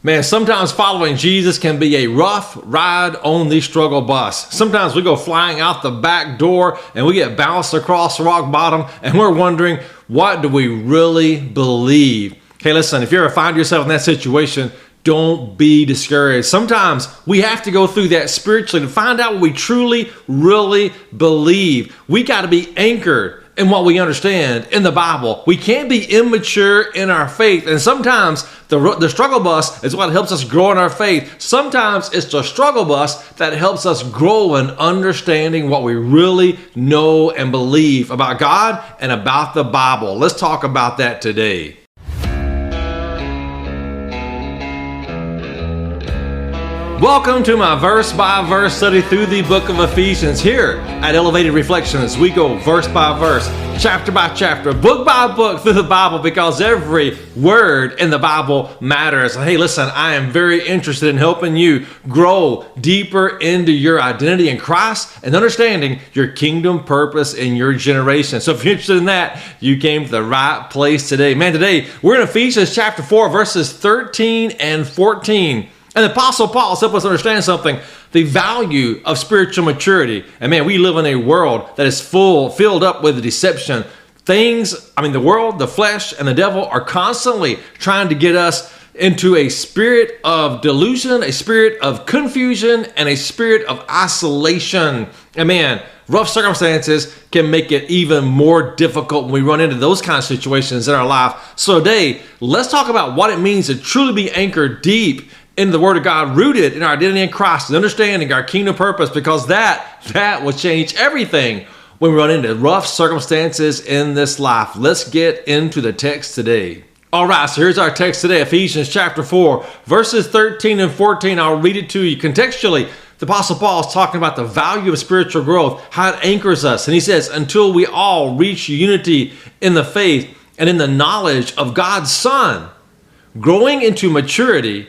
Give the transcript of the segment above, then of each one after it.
Man, sometimes following Jesus can be a rough ride on the struggle bus. Sometimes we go flying out the back door and we get bounced across rock bottom and we're wondering, what do we really believe? Hey, listen, if you ever find yourself in that situation, don't be discouraged. Sometimes we have to go through that spiritually to find out what we truly, really believe. We got to be anchored in what we understand in the Bible. We can't be immature in our faith. And sometimes the struggle bus is what helps us grow in our faith. Sometimes it's the struggle bus that helps us grow in understanding what we really know and believe about God and about the Bible. Let's talk about that today. Welcome to my verse-by-verse study through the book of Ephesians. Here at Elevated Reflections, we go verse by verse, chapter by chapter, book by book through the Bible because every word in the Bible matters. Hey, listen, I am very interested in helping you grow deeper into your identity in Christ and understanding your kingdom purpose in your generation. So if you're interested in that, you came to the right place today. Man, today we're in Ephesians chapter 4, verses 13 and 14. And the Apostle Paul has helped us understand something, the value of spiritual maturity. And man, we live in a world that is filled up with deception. The world, the flesh, and the devil are constantly trying to get us into a spirit of delusion, a spirit of confusion, and a spirit of isolation. And man, rough circumstances can make it even more difficult when we run into those kind of situations in our life. So today, let's talk about what it means to truly be anchored deep in the Word of God, rooted in our identity in Christ and understanding our kingdom purpose, because that will change everything when we run into rough circumstances in this life. Let's get into the text today. All right, so here's our text today, Ephesians chapter 4, verses 13 and 14. I'll read it to you. Contextually, the Apostle Paul is talking about the value of spiritual growth, how it anchors us. And he says, until we all reach unity in the faith and in the knowledge of God's Son, growing into maturity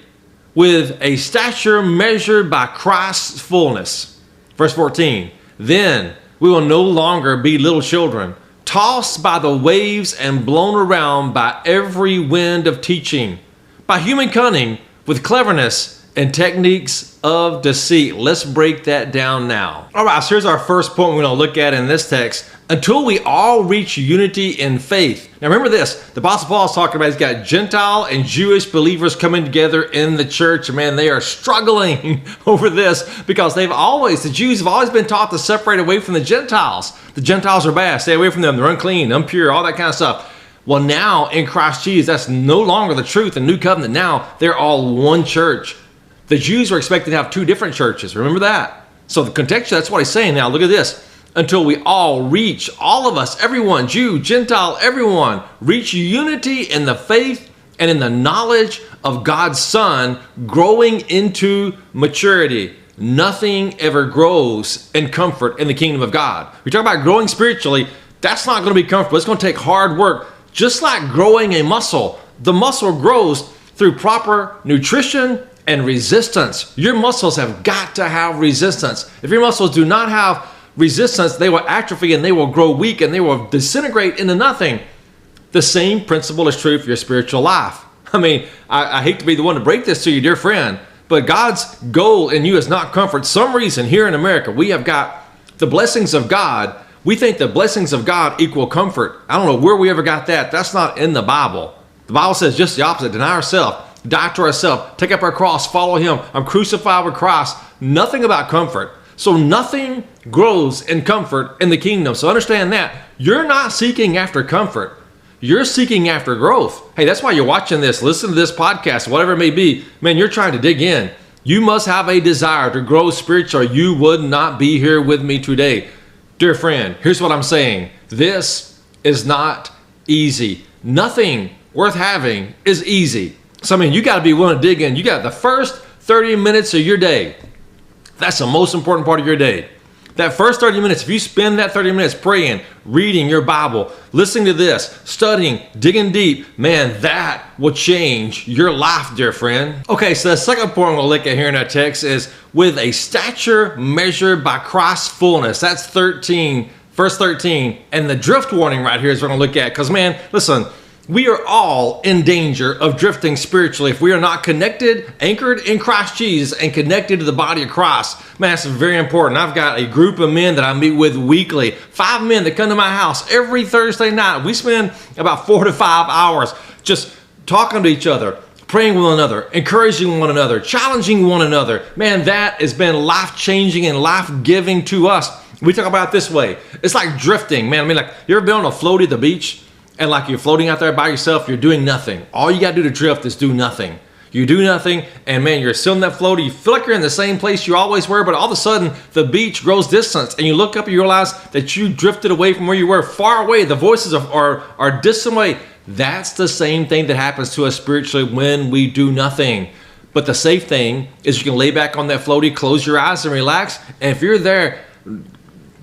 with a stature measured by Christ's fullness. Verse 14, then we will no longer be little children, tossed by the waves and blown around by every wind of teaching, by human cunning with cleverness and techniques of deceit. Let's break that down now. All right, so here's our first point we're going to look at in this text. Until we all reach unity in faith. Now remember this, the Apostle Paul is talking about, he's got Gentile and Jewish believers coming together in the church. Man, they are struggling over this because the Jews have always been taught to separate away from the Gentiles. The Gentiles are bad, stay away from them, they're unclean, impure, all that kind of stuff. Well, now in Christ Jesus, that's no longer the truth. In the new covenant, now they're all one church. The Jews were expected to have two different churches. Remember that? So the contextually, that's what he's saying now. Look at this. Until we all reach, all of us, everyone, Jew, Gentile, everyone, reach unity in the faith and in the knowledge of God's Son, growing into maturity. Nothing ever grows in comfort in the kingdom of God. We talk about growing spiritually, that's not going to be comfortable. It's going to take hard work. Just like growing a muscle, the muscle grows through proper nutrition and resistance. Your muscles have got to have resistance. If your muscles do not have resistance, they will atrophy and they will grow weak and they will disintegrate into nothing. The same principle is true for your spiritual life. I hate to be the one to break this to you, dear friend, but God's goal in you is not comfort. Some reason here in America, we have got the blessings of God. We think the blessings of God equal comfort. I don't know where we ever got that. That's not in the Bible. The Bible says just the opposite. Deny ourselves, die to ourselves, take up our cross, follow Him. I'm crucified with Christ. Nothing about comfort. So nothing grows in comfort in the kingdom. So understand that. You're not seeking after comfort. You're seeking after growth. Hey, that's why you're watching this. Listen to this podcast, whatever it may be. Man, you're trying to dig in. You must have a desire to grow spiritually. You would not be here with me today. Dear friend, here's what I'm saying. This is not easy. Nothing worth having is easy. So, you got to be willing to dig in. You got the first 30 minutes of your day. That's the most important part of your day. That first 30 minutes, if you spend that 30 minutes praying, reading your Bible, listening to this, studying, digging deep, man, that will change your life, dear friend. Okay, so the second point we'll look at here in our text is with a stature measured by Christ's fullness. That's 13, verse 13. And the drift warning right here is what we're going to look at. Because, man, listen, We are all in danger of drifting spiritually if we are not connected, anchored in Christ Jesus, and connected to the body of Christ. Man, that's very important. I've got a group of men that I meet with weekly. 5 men that come to my house every Thursday night. We spend about 4 to 5 hours just talking to each other, praying with one another, encouraging one another, challenging one another. Man, that has been life-changing and life-giving to us. We talk about it this way. It's like drifting, man. I mean, like, you ever been on a floaty at the beach? And like you're floating out there by yourself, you're doing nothing. All you got to do to drift is do nothing. You do nothing, and man, you're still in that floaty. You feel like you're in the same place you always were, but all of a sudden, the beach grows distance, and you look up and you realize that you drifted away from where you were, far away. The voices are distant away. That's the same thing that happens to us spiritually when we do nothing. But the safe thing is you can lay back on that floaty, close your eyes, and relax. And if you're there,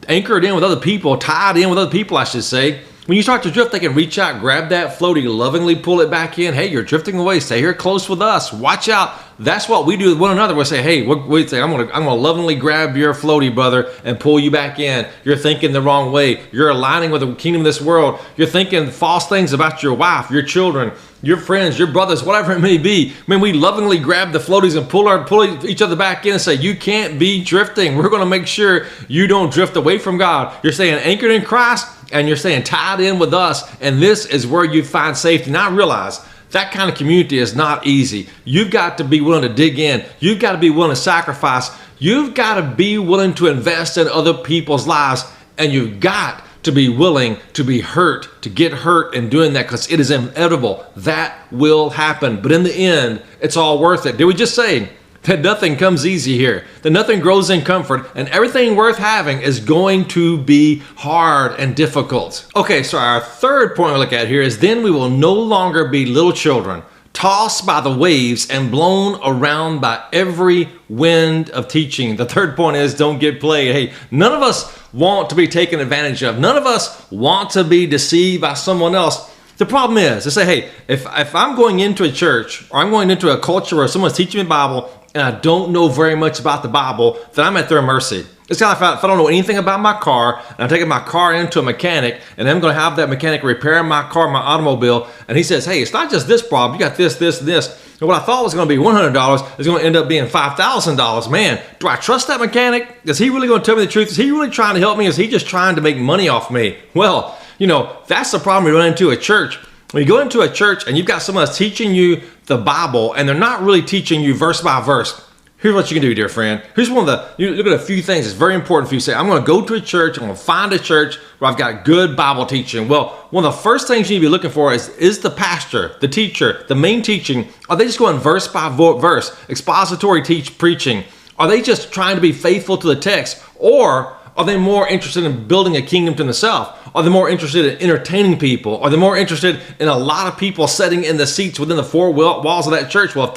anchored in with other people, tied in with other people, I should say, when you start to drift, they can reach out, grab that floaty, lovingly pull it back in. Hey, you're drifting away. Stay here close with us. Watch out. That's what we do with one another. We'll say, hey, we say, I'm gonna lovingly grab your floaty, brother, and pull you back in. You're thinking the wrong way. You're aligning with the kingdom of this world. You're thinking false things about your wife, your children, your friends, your brothers, whatever it may be. I mean, we lovingly grab the floaties and pull each other back in and say, you can't be drifting. We're going to make sure you don't drift away from God. You're staying anchored in Christ, and you're staying tied in with us, and this is where you find safety. Now I realize that kind of community is not easy. You've got to be willing to dig in. You've got to be willing to sacrifice. You've got to be willing to invest in other people's lives, and you've got to be willing to be hurt, to get hurt in doing that, because it is inevitable. That will happen. But in the end, it's all worth it. Did we just say that nothing comes easy here? That nothing grows in comfort, and everything worth having is going to be hard and difficult. Okay, so our third point we look at here is then we will no longer be little children, tossed by the waves and blown around by every wind of teaching. The third point is don't get played. Hey, none of us want to be taken advantage of. None of us want to be deceived by someone else. The problem is, they say, hey, if I'm going into a church or I'm going into a culture where someone's teaching me the Bible and I don't know very much about the Bible, then I'm at their mercy. It's kind of like if I don't know anything about my car and I'm taking my car into a mechanic and I'm going to have that mechanic repair my car, my automobile, and he says, hey, it's not just this problem. You got this, this, and this. And what I thought was going to be $100 is going to end up being $5,000. Man, do I trust that mechanic? Is he really going to tell me the truth? Is he really trying to help me? Is he just trying to make money off me? Well, you know, that's the problem we run into a church. When you go into a church and you've got someone that's teaching you the Bible and they're not really teaching you verse by verse, here's what you can do, dear friend. Here's one of the, you look at a few things. It's very important for you to say, I'm going to go to a church. I'm going to find a church where I've got good Bible teaching. Well, one of the first things you need to be looking for is the pastor, the teacher, the main teaching. Are they just going verse by verse, expository preaching? Are they just trying to be faithful to the text? Or are they more interested in building a kingdom to themselves? Are they more interested in entertaining people? Are they more interested in a lot of people sitting in the seats within the four walls of that church? Well,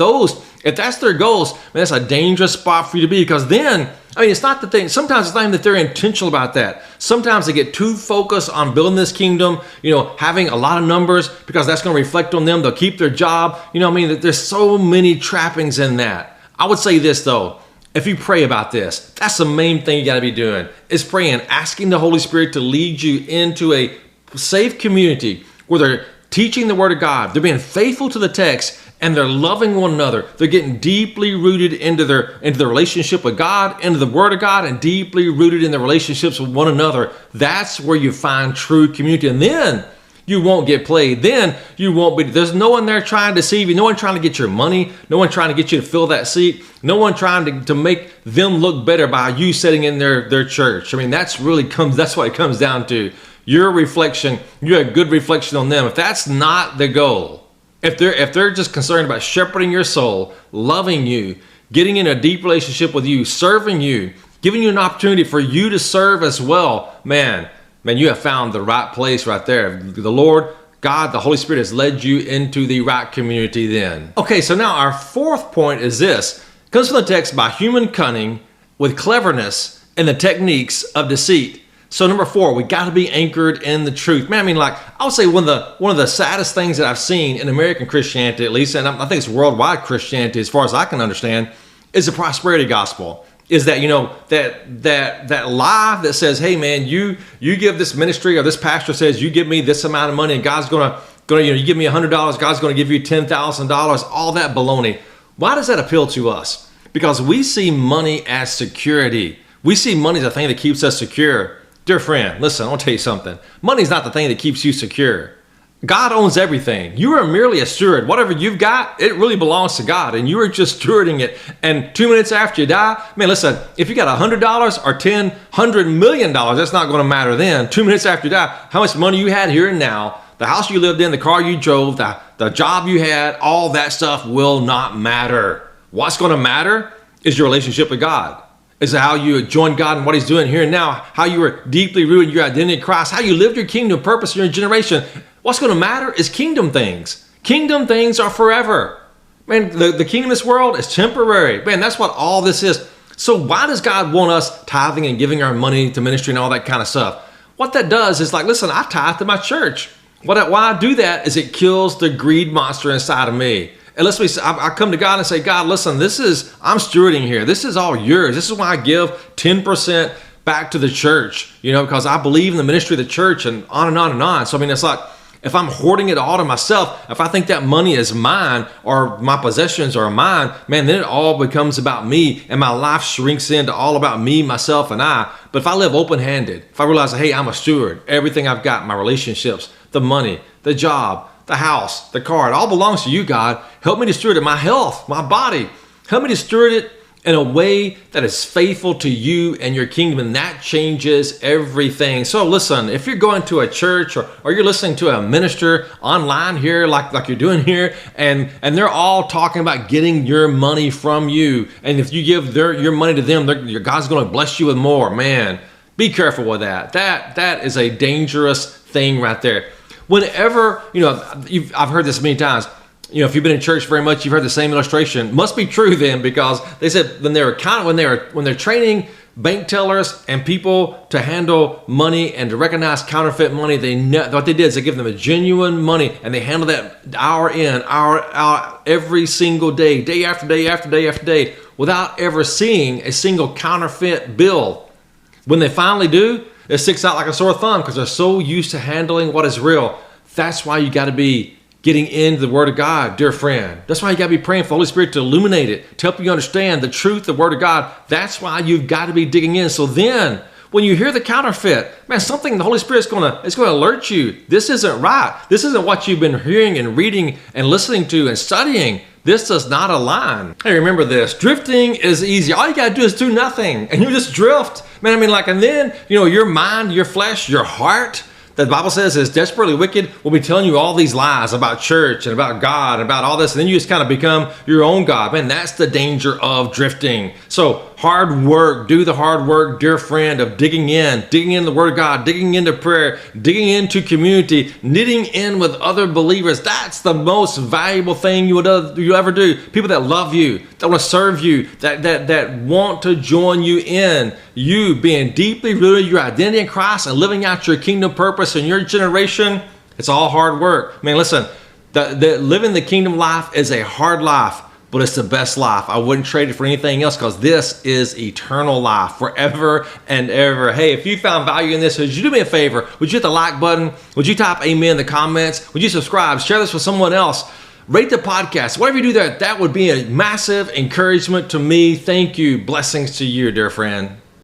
if that's their goals, man, that's a dangerous spot for you to be, because then, I mean, it's not the thing. Sometimes it's not even that they're intentional about that. Sometimes they get too focused on building this kingdom, you know, having a lot of numbers because that's going to reflect on them. They'll keep their job. You know what I mean? There's so many trappings in that. I would say this, though. If you pray about this, that's the main thing you got to be doing, is praying, asking the Holy Spirit to lead you into a safe community where they're teaching the Word of God, they're being faithful to the text, and they're loving one another. They're getting deeply rooted into their relationship with God, into the Word of God, and deeply rooted in their relationships with one another. That's where you find true community. And then you won't get played. Then you won't be, there's no one there trying to deceive you. No one trying to get your money. No one trying to get you to fill that seat. No one trying to make them look better by you sitting in their church. I mean, that's what it comes down to. Your reflection, you're a good reflection on them. If that's not the goal, if they're just concerned about shepherding your soul, loving you, getting in a deep relationship with you, serving you, giving you an opportunity for you to serve as well, man, you have found the right place right there. The Lord, God, the Holy Spirit has led you into the right community then. Okay, so now our fourth point is this. It comes from the text, by human cunning with cleverness and the techniques of deceit. So number 4, we got to be anchored in the truth. Man, I mean, like, I would say one of the saddest things that I've seen in American Christianity, at least, and I think it's worldwide Christianity as far as I can understand, is the prosperity gospel. Is that, you know, that lie that says, hey man, you give this ministry, or this pastor says you give me this amount of money and God's gonna You give me $100, God's going to give you $10,000, all that baloney. Why does that appeal to us? Because we see money as security. We see money as a thing that keeps us secure. Dear friend, listen, I want to tell you something. Money's not the thing that keeps you secure. God owns everything. You are merely a steward. Whatever you've got, it really belongs to God, and you are just stewarding it. And 2 minutes after you die, man, listen, if you got $100 or $100 million, that's not going to matter then. 2 minutes after you die, how much money you had here and now, the house you lived in, the car you drove, the job you had, all that stuff will not matter. What's going to matter is your relationship with God. Is how you join God and what he's doing here and now, how you are deeply rooted in your identity in Christ, how you lived your kingdom purpose in your generation. What's going to matter is kingdom things. Kingdom things are forever. Man, the kingdom of this world is temporary. Man, that's what all this is. So why does God want us tithing and giving our money to ministry and all that kind of stuff? What that does is like, listen, I tithe to my church. Why I do that is it kills the greed monster inside of me. And I come to God and say, God, listen, I'm stewarding here. This is all yours. This is why I give 10% back to the church, because I believe in the ministry of the church and on and on and on. So, it's like, if I'm hoarding it all to myself, if I think that money is mine or my possessions are mine, man, then it all becomes about me and my life shrinks into all about me, myself, and I. But if I live open-handed, if I realize, hey, I'm a steward, everything I've got, my relationships, the money, the job, the house, the car, it all belongs to you, God. Help me to steward it, my health, my body. Help me to steward it in a way that is faithful to you and your kingdom, and that changes everything. So listen, if you're going to a church or you're listening to a minister online here like you're doing here, and they're all talking about getting your money from you, and if you give your money to them, God's going to bless you with more, man, be careful with that. That is a dangerous thing right there. Whenever, I've heard this many times, if you've been in church very much, you've heard the same illustration. Must be true then, because they said when they're training bank tellers and people to handle money and to recognize counterfeit money, what they did is they give them a genuine money, and they handle that hour in, hour out, every single day, day after day after day after day, without ever seeing a single counterfeit bill. When they finally do, it sticks out like a sore thumb because they're so used to handling what is real. That's why you got to be getting into the Word of God, dear friend. That's why you got to be praying for the Holy Spirit to illuminate it, to help you understand the truth, the Word of God. That's why you've got to be digging in. So then, when you hear the counterfeit, man, something the Holy Spirit's going to alert you. This isn't right. This isn't what you've been hearing and reading and listening to and studying. This does not align. Hey, remember this. Drifting is easy. All you got to do is do nothing, and you just drift. Man, and then, your mind, your flesh, your heart, the Bible says is desperately wicked, will be telling you all these lies about church and about God and about all this, and then you just kind of become your own God. Man, that's the danger of drifting. So hard work, do the hard work, dear friend, of digging in the Word of God, digging into prayer, digging into community, knitting in with other believers. That's the most valuable thing you ever do. People that love you, that want to serve you, that want to join you in you being deeply rooted in your identity in Christ and living out your kingdom purpose in your generation. It's all hard work. Man, listen, living the kingdom life is a hard life, but it's the best life. I wouldn't trade it for anything else, because this is eternal life forever and ever. Hey, if you found value in this, would you do me a favor? Would you hit the like button? Would you type amen in the comments? Would you subscribe? Share this with someone else. Rate the podcast. Whatever you do there, that would be a massive encouragement to me. Thank you. Blessings to you, dear friend.